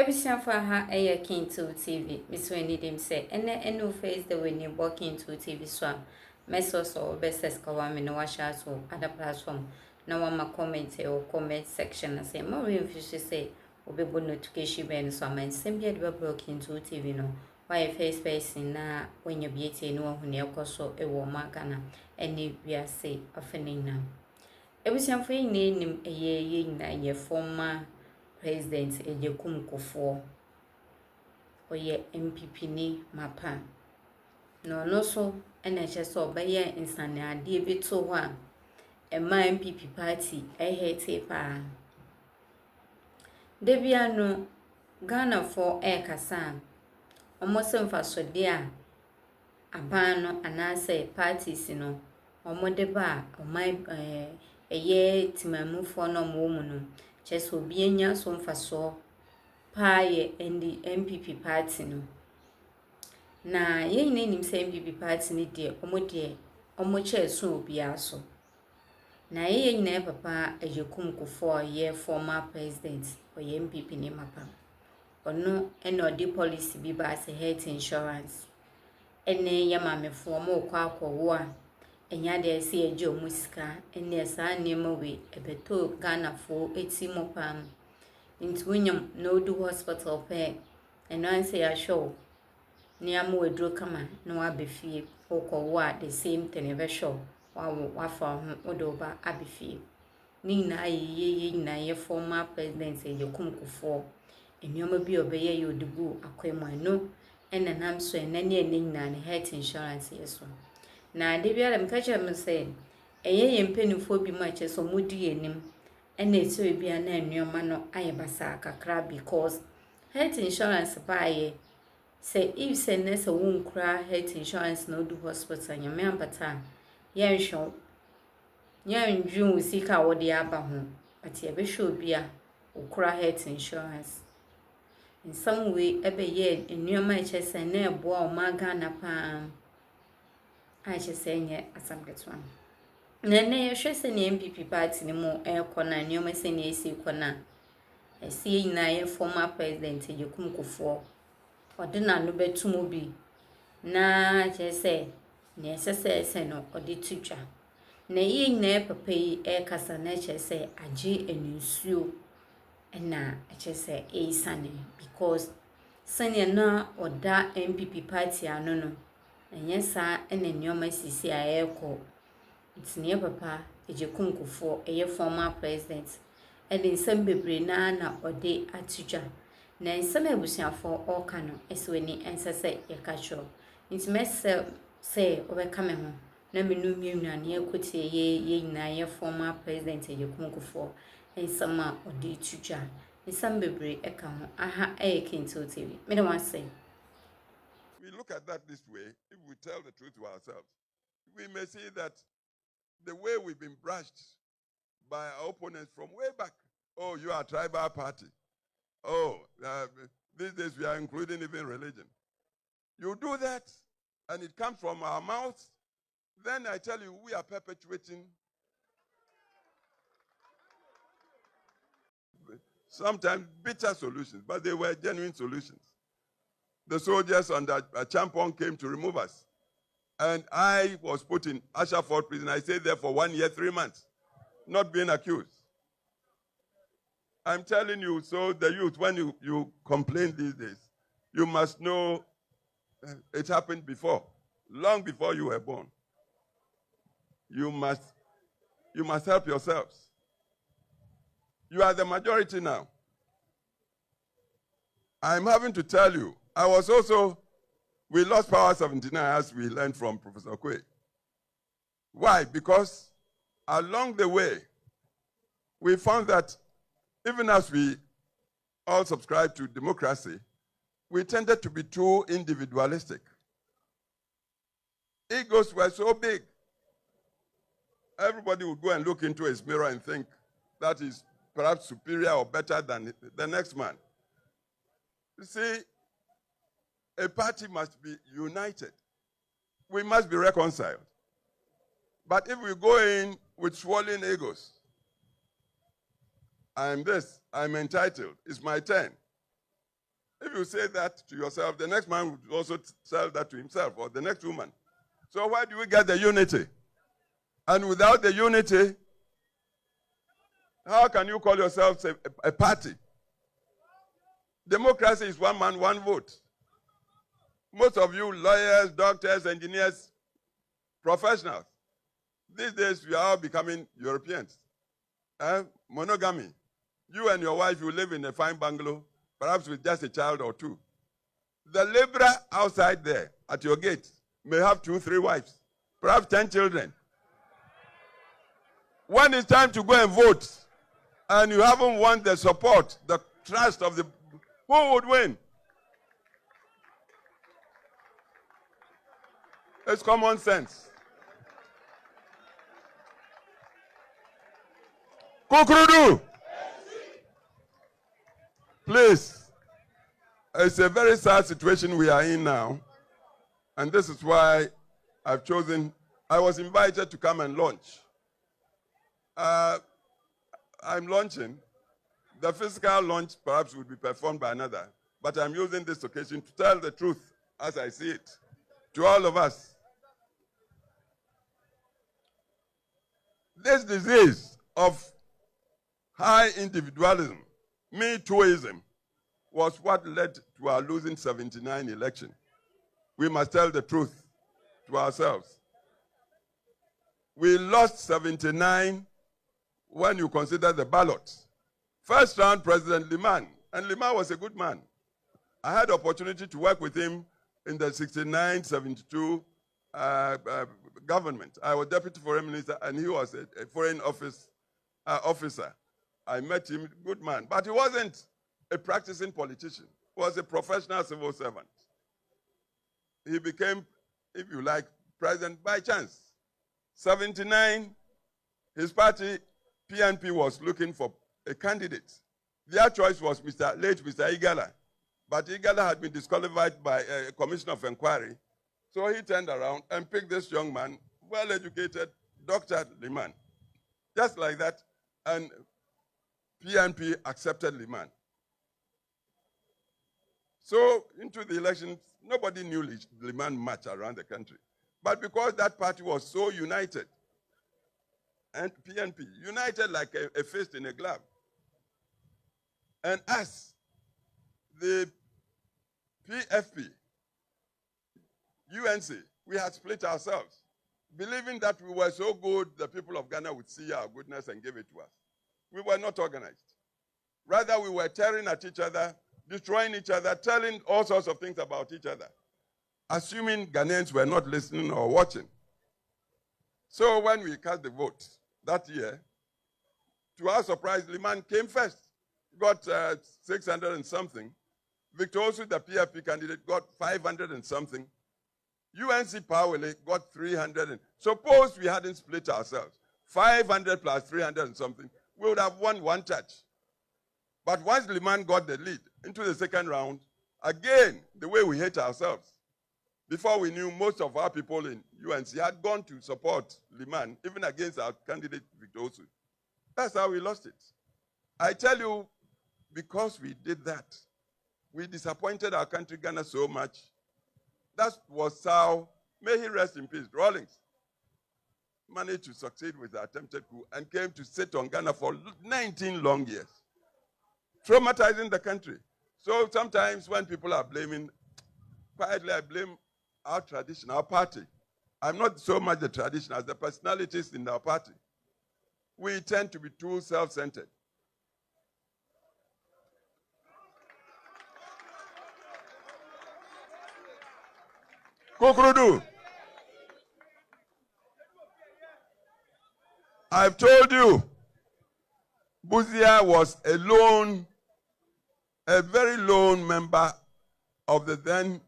Ebusia for ha eye King TV. Miss Wendy dem say ene face the when you walk into TV so meso so best kawa me no washa so other platform na wama comment or comment section na say more info say obebo notification ben so man sembia de block into TV no why face person na when you be tie no hu ne ekoso e wo maka na ene wi say afenin na ebusia for yin nim eye na ye former President J.A Kuffour oye MPP ni mapa no so ena so obeye insane ade bi to ho a ema MPP party hate pa debia no Ghana for kasa omoso mfasode a aban no anase parties no omode ba oman eye timamufo no mo mu no cheso bienya so mfaso paaye endi MPP party no na ye nyina nim se MPP party ni de omo cheso obia so na ye nyina papa J.A Kuffour ye former president o ye MPP ni mapa ono eno di policy bi ba se health insurance ene yamamefo mo kwa akwo a enya de se eje omusika ene sa nema we ebeto Ghana fo eti mo pam nti wunyam no do hospital pe eno anse ya show ni amu wedro kama no abefie okwo wa the same thing ebe show wa fa odo ba abefie ni na ye na ye former president J.A Kuffour enyoma bi obeye ye odibu akwemu no ena nam so enane na health insurance yeso na de bia dem kache me say eye ye mpanifo bi ma che so mudi enim ena ese bia na enyoma no ayebasa kakra because health insurance baaye say if say na se won kra health insurance no do hospital nyame ambata ye nhwo nya ndwun usika wo de aba ho ati ebe hwe bia okra health insurance in some way ebe ye enyoma che say na ebo o maga na pa I just say nye asam getwa nene ye hwe se ne MPP party ni mo ekona nyoma se ne esi kona esi na ye former president J.A Kuffour odina no betumo bi na je say ne sese no odi tutwa na ye nyina papa yi kasa na che say age ensuo na che say isane because sane na oda MPP party ano no enye sa ene nyoma sisi ayeko itine papa J.A Kuffour eye former president ene nsem bebre na ode atudwa na nsem abusuafo oka no esweni ensese yekacho ntime se obeka me ho na menu mienua na yekotie ye nyina ye former president J.A Kuffour ensema ode tutwa nsem bebre eka ho aha Kinto TV me don't want to say. We look at that this way, if we tell the truth to ourselves, we may see that the way we've been brushed by our opponents from way back, oh, you are a tribal party. Oh, these days we are including even religion. You do that, and it comes from our mouths, then I tell you, we are perpetuating sometimes bitter solutions, but they were genuine solutions. The soldiers under Agyapong came to remove us. And I was put in Ashford prison. I stayed there for 1 year, 3 months, not being accused. I'm telling you, so the youth, when you complain these days, you must know it happened before, long before you were born. You must help yourselves. You are the majority now. I'm having to tell you, we lost power 79 as we learned from Professor Kwe. Why? Because along the way, we found that even as we all subscribe to democracy, we tended to be too individualistic. Egos were so big. Everybody would go and look into his mirror and think that is perhaps superior or better than the next man. You see, a party must be united. We must be reconciled. But if we go in with swollen egos, I'm this, I'm entitled, it's my turn. If you say that to yourself, the next man would also tell that to himself, or the next woman. So why do we get the unity? And without the unity, how can you call yourselves a party? Democracy is one man, one vote. Most of you lawyers, doctors, engineers, professionals, these days we are all becoming Europeans. Monogamy. You and your wife, you live in a fine bungalow, perhaps with just a child or two. The laborer outside there at your gate may have 2, 3 wives, perhaps 10 children. When it's time to go and vote, and you haven't won the support, the trust of the... Who would win? It's common sense. Kukrudu! Please, it's a very sad situation we are in now, and this is why I've chosen... I was invited to come and launch. I'm launching. The physical launch perhaps would be performed by another, but I'm using this occasion to tell the truth as I see it to all of us. This disease of high individualism, me tooism, was what led to our losing 79 election. We must tell the truth to ourselves. We lost 79 when you consider the ballots. First round, President Liman, and Liman was a good man. I had the opportunity to work with him in the 69-72 government. I was deputy foreign minister, and he was a foreign officer. I met him, good man, but he wasn't a practicing politician. He was a professional civil servant. He became, if you like, president by chance. 79, his party, PNP, was looking for a candidate. Their choice was late Mr. Igala, but Igala had been disqualified by a commission of inquiry. So he turned around and picked this young man, well-educated, Dr. Liman. Just like that, and PNP accepted Liman. So into the elections, nobody knew Liman much around the country. But because that party was so united, and PNP, united like a fist in a glove, and us, the PFP, UNC, we had split ourselves, believing that we were so good, the people of Ghana would see our goodness and give it to us. We were not organized. Rather, we were tearing at each other, destroying each other, telling all sorts of things about each other, assuming Ghanaians were not listening or watching. So when we cast the vote that year, to our surprise, Liman came first. Got 600 and something. Victor Osu, the PFP candidate, got 500 and something. UNC Powele got 300. And suppose we hadn't split ourselves, 500 plus 300 and something, we would have won one touch. But once Liman got the lead into the second round, again, the way we hate ourselves. Before we knew, most of our people in UNC had gone to support Liman, even against our candidate, Victor Osu. That's how we lost it. I tell you, because we did that, we disappointed our country, Ghana, so much. That was how, may he rest in peace, Rawlings managed to succeed with the attempted coup and came to sit on Ghana for 19 long years, traumatizing the country. So sometimes when people are blaming, quietly I blame our tradition, our party. I'm not so much the tradition as the personalities in our party. We tend to be too self-centered. Kukrudu, I've told you, Buzia was a very lone member of the then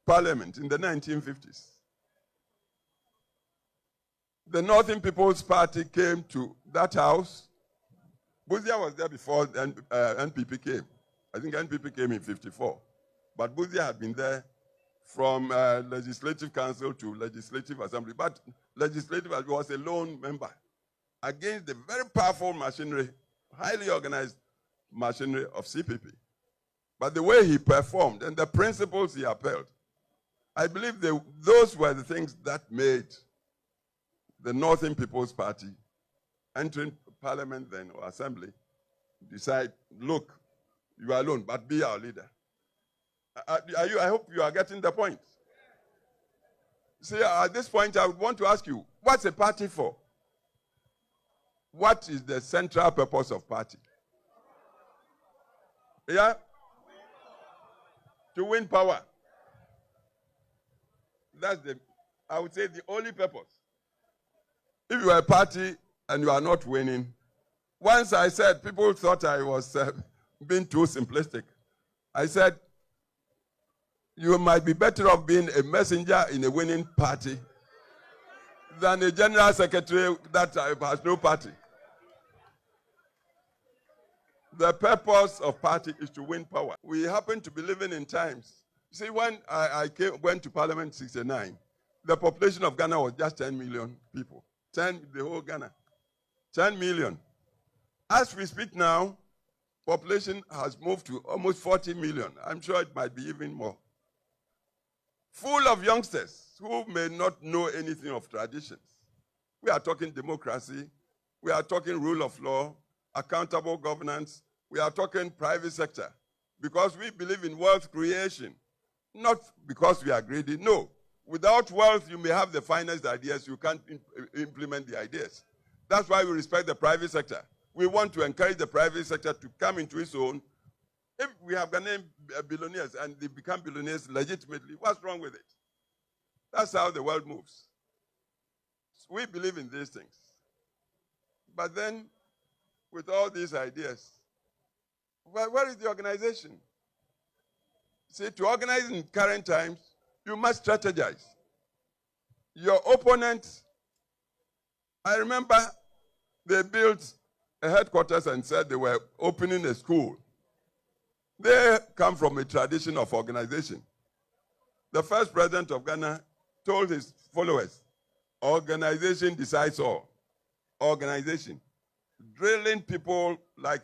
parliament in the 1950s. The Northern People's Party came to that house. Buzia was there before NPP came. I think NPP came in 54. But Buzia had been there from Legislative Council to Legislative Assembly. But Legislative was a lone member against the very powerful machinery, highly organized machinery of CPP. but the way he performed and the principles he upheld, I believe those were the things that made the Northern People's Party, entering parliament then, or assembly, decide, look, you are alone, but be our leader. I hope you are getting the point. See, at this point, I would want to ask you, what's a party for? What is the central purpose of party? Yeah? To win power. That's I would say, the only purpose. If you are a party and you are not winning, once I said, people thought I was being too simplistic. I said, you might be better off being a messenger in a winning party than a general secretary that has no party. The purpose of party is to win power. We happen to be living in times. See, when I went to Parliament in 1969, the population of Ghana was just 10 million people. The whole Ghana. 10 million. As we speak now, population has moved to almost 40 million. I'm sure it might be even more. Full of youngsters who may not know anything of traditions. We are talking democracy. We are talking rule of law, accountable governance. We are talking private sector. Because we believe in wealth creation. Not because we are greedy, no. Without wealth, you may have the finest ideas, you can't implement the ideas. That's why we respect the private sector. We want to encourage the private sector to come into its own. If we have Ghanaian billionaires and they become billionaires legitimately, what's wrong with it? That's how the world moves. So we believe in these things. But then, with all these ideas, where is the organization? See, to organize in current times, you must strategize. Your opponent, I remember they built a headquarters and said they were opening a school. They come from a tradition of organization. The first president of Ghana told his followers, organization decides all. Organization. Drilling people like